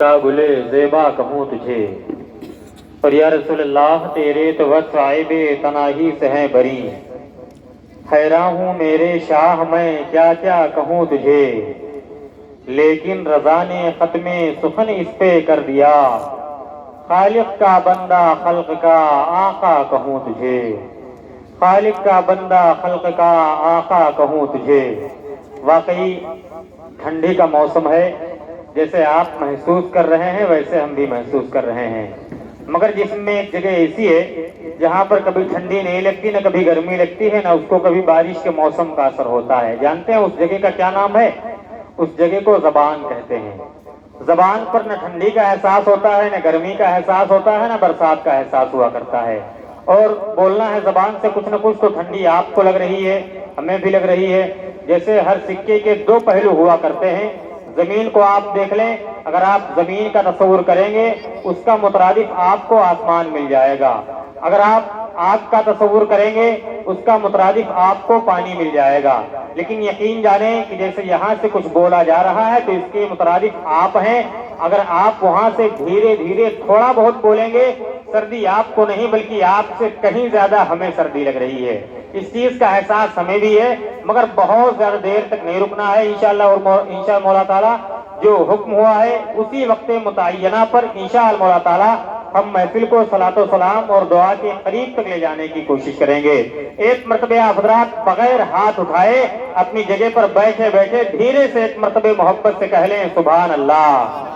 क्या गुले ज़ेबा कहूँ तुझे और या रसूल अल्लाह तेरे तो वसाइबे तनाही से हैं बरी। हैरान हूँ मेरे शाह मैं क्या क्या कहूँ तुझे, लेकिन रज़ा ने ख़त्मे सुखन इस पे कर दिया। खालिक का बंदा खल्क का आका कहूँ तुझे, खालिक का बंदा खल्क का आका कहूँ तुझे। वाकई ठंडी का मौसम है, जैसे आप महसूस कर रहे हैं वैसे हम भी महसूस कर रहे हैं। मगर जिसमें एक जगह ऐसी है जहाँ पर कभी ठंडी नहीं लगती न कभी गर्मी लगती है, न उसको कभी बारिश के मौसम का असर होता है। जानते हैं उस जगह का क्या नाम है? उस जगह को ज़बान कहते हैं। ज़बान पर न ठंडी का एहसास होता है, न गर्मी का एहसास होता है, न बरसात का एहसास हुआ करता है। और बोलना है ज़बान से कुछ न कुछ, तो ठंडी आपको लग रही है, हमें भी लग रही है। जैसे हर सिक्के के दो पहलू हुआ करते हैं। जमीन को आप देख लें, अगर आप जमीन का तस्वुर करेंगे उसका मुतरादिफ आपको आसमान मिल जाएगा। अगर आप आग का तस्वुर करेंगे उसका मुतरादिफ आपको पानी मिल जाएगा। लेकिन यकीन जाने कि जैसे यहाँ से कुछ बोला जा रहा है तो इसके मुतरादिफ आप हैं। अगर आप वहाँ से धीरे धीरे थोड़ा बहुत बोलेंगे, सर्दी आपको नहीं बल्कि आपसे कहीं ज्यादा हमें सर्दी लग रही है। इस चीज का एहसास हमें भी है, मगर बहुत ज्यादा देर तक नहीं रुकना है इंशाअल्लाह। और इंशाअल्लाह मौला ताला जो हुक्म हुआ है उसी वक्त मुतय्यना पर इंशाअल्लाह मौला ताला हम महफिल को सलातो सलाम और दुआ के करीब तक ले जाने की कोशिश करेंगे। एक मरतबे आप हज़रात बगैर हाथ उठाए अपनी जगह पर बैठे बैठे धीरे से एक मरतबे मोहब्बत से कह लें सुभान अल्लाह।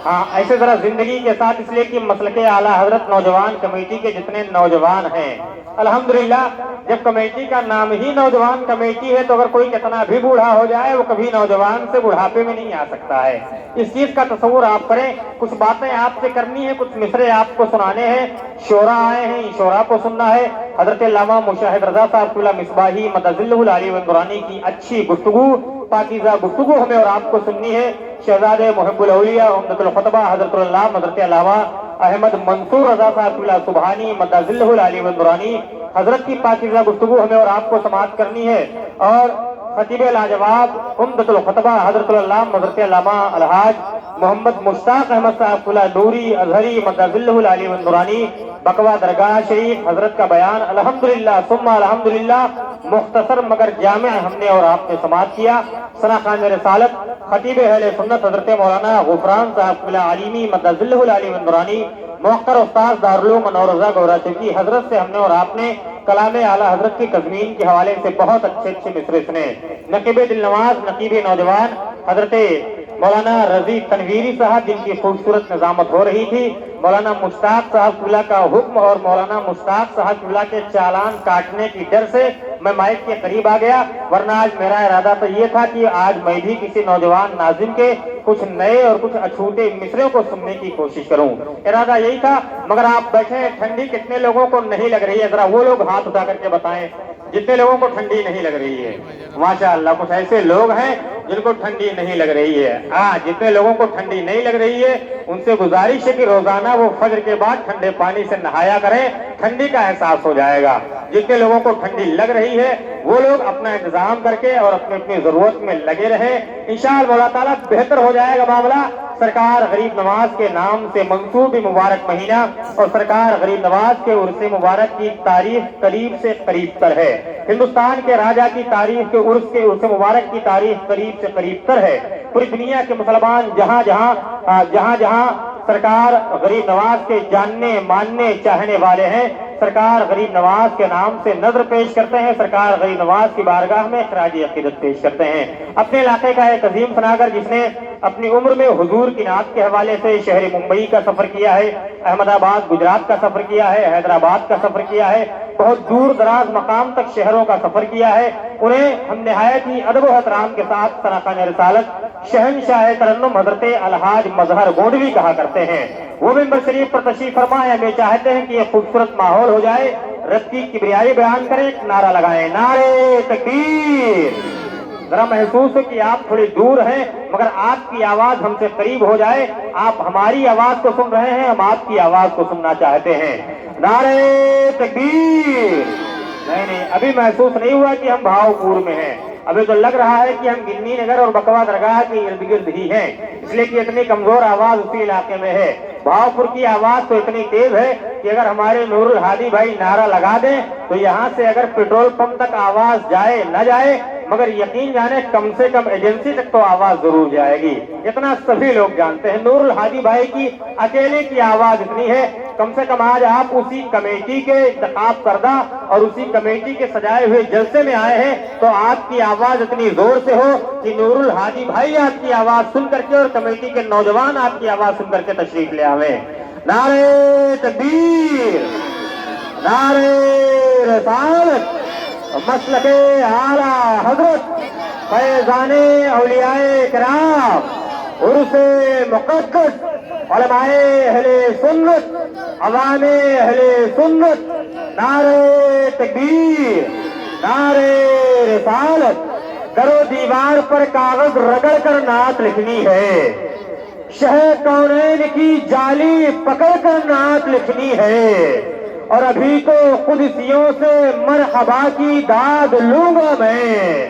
हाँ, ऐसे जरा जिंदगी के साथ, इसलिए कि मसलके आला हजरत नौजवान कमेटी के जितने नौजवान हैं अल्हम्दुलिल्लाह, जब कमेटी का नाम ही नौजवान कमेटी है तो अगर कोई कितना भी बूढ़ा हो जाए वो कभी नौजवान से बुढ़ापे में नहीं आ सकता है। इस चीज का तस्वुर आप करें। कुछ बातें आपसे करनी है, कुछ मिसरे आपको सुनाने हैं। शोरा आए हैं, शोरा को सुनना है। हजरत अल्लामा मुशाहिद रजा साहब मिसबाही मदजिल्लुल आली व दुरानी की अच्छी गुफ्तगू, पाकीज़ा गुफ्तगू हमें और आपको सुननी है। शहजादे मुहिब्बुल औलिया उम्मतुल खुतबा हजरत अल्लामा अहमद मंसूर रजा साहब सुबहानी मदजिल्लुल आली व दुरानी हजरत की पाकीज़ा गुफ्तगू हमें और आपको समाअत करनी है। और खतीब लाजवाब उम्मतुल खुतबा हजरत अल्लामा अलहाज मोहम्मद मुश्ताक अहमद साहब नूरी अजहरी मदजिल्लुल आली व दुरानी बकवा दरगाह शरीफ हजरत का बयान अल्हम्दुलिल्लाह सुम्मा अल्हम्दुलिल्लाह मुख्तसर मगर जामे हमने और आपने समाअत किया। सना खान रिसालत खतीब अहले सुन्नत हजरत मौलाना गुफरान साहब आलिमी मदजिल्लुल आली व दुरानी मुअक्कर उस्ताद दारुल उलूम नौरोजा गौराचौकी हजरत से हमने और आपने कलामे आला हजरत की तज़मीन के हवाले से बहुत अच्छे अच्छे मिसरे सुने। नकीब दिल नवाज, नकीब नौजवान हजरत मौलाना रजी तनवीरी साहब जिनकी खूबसूरत निजामत हो रही थी, मौलाना मुश्ताक साहब का हुक्म और मौलाना मुश्ताक साहब के चालान काटने की डर से मैं माइक के करीब आ गया, वरना आज मेरा इरादा तो ये था कि आज मैं भी किसी नौजवान नाज़िम के कुछ नए और कुछ अछूते मिसरों को सुनने की कोशिश करूं। इरादा यही था। मगर आप बैठे, ठंडी कितने लोगों को नहीं लग रही है? जरा वो लोग हाथ उठा करके बताएं जितने लोगों को ठंडी नहीं लग रही है। माशाअल्लाह, कुछ ऐसे लोग हैं जिनको ठंडी नहीं लग रही है। जितने लोगों को ठंडी नहीं लग रही है उनसे गुजारिश है कि रोजाना वो फजर के बाद ठंडे पानी से नहाया करें, ठंडी का एहसास हो जाएगा। जितने लोगों को ठंडी लग रही है वो लोग अपना इंतजाम करके और अपनी अपनी जरूरत में लगे रहे, इंशाअल्लाह मौला ताला बेहतर हो जाएगा मामला। सरकार गरीब नवाज के नाम से मंसूब मुबारक महीना और सरकार गरीब नवाज के उर्स मुबारक की तारीख करीब से करीब तर है। हिंदुस्तान के राजा की तारीख के उर्स मुबारक की तारीख करीब से करीब तर है। पूरी दुनिया के मुसलमान जहाँ जहाँ सरकार गरीब नवाज के जानने मानने चाहने वाले हैं, सरकार गरीब नवाज के नाम से नजर पेश करते हैं, सरकार गरीब नवाज की बारगाह में खराज अकीदत पेश करते हैं। अपने इलाके का एक अजीम सनागर जिसने अपनी उम्र में हुजूर की नात के हवाले से शहर मुंबई का सफर किया है, अहमदाबाद गुजरात का सफर किया है, हैदराबाद का सफर किया है, बहुत दूर दराज मकाम तक शहरों का सफर किया है, उन्हें हम निहायत ही अदब व एहतराम के साथ सनाखान रिसालत शहनशाह तरन्नुम हजरत अलहाज मजहर गोंडवी कहा करते हैं। वो मिंबर शरीफ पर तशरीफ फरमा है। हमें चाहते हैं कि ये खूबसूरत माहौल हो जाए, रब की किबरियाई बयान करें, एक नारा लगाएं, नारे तकबीर। जरा महसूस हो कि आप थोड़ी दूर हैं मगर आपकी आवाज हमसे करीब हो जाए। आप हमारी आवाज को सुन रहे हैं, हम आपकी आवाज को सुनना चाहते हैं। नारे तकबीर। नहीं, अभी महसूस नहीं हुआ कि हम भावपूर्ण में हैं। ابھی تو لگ رہا ہے کہ ہم گنی نگر اور بکوا درگاہ کے ارد گرد ہی ہیں، اس لیے کہ اتنی کمزور آواز اسی علاقے میں ہے۔ بھاؤپور کی آواز تو اتنی تیز ہے کہ اگر ہمارے نور الہادی بھائی نعرہ لگا دیں تو یہاں سے اگر پیٹرول پمپ تک آواز جائے نہ جائے مگر یقین جانے کم سے کم ایجنسی تک تو آواز ضرور جائے گی، اتنا سبھی لوگ جانتے ہیں۔ نور الہادی بھائی کی اکیلے کی آواز اتنی ہے، کم سے کم آج آپ اسی کمیٹی کے انتخاب کردہ اور اسی کمیٹی کے سجائے ہوئے جلسے میں آئے ہیں تو آپ کی آواز اتنی زور سے ہو کہ نور الہادی بھائی آپ کی آواز سن کر کے اور کمیٹی کے نوجوان آپ کی آواز سن کر کے تشریف لے آویں۔ نعرہ تکبیر، نعرہ رسالت، مسلک اعلیٰ حضرت فیضان اولیاء کرام، عرس مقدس، علماء اہل سنت، عوام اہل سنت، نعرہ تکبیر، نعرہ رسالت۔ در و دیوار پر کاغذ رگڑ کر نعت لکھنی ہے، شہ کونین کی جالی پکڑ کر نعت لکھنی ہے، اور ابھی تو قدسیوں سے مرحبا کی داد لوں گا میں،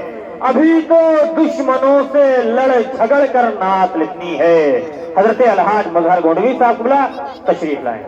ابھی تو دشمنوں سے لڑ جھگڑ کر نعت لکھنی ہے۔ حضرت الحاج مظہر گونڈوی صاحب قبلہ تشریف لائیں۔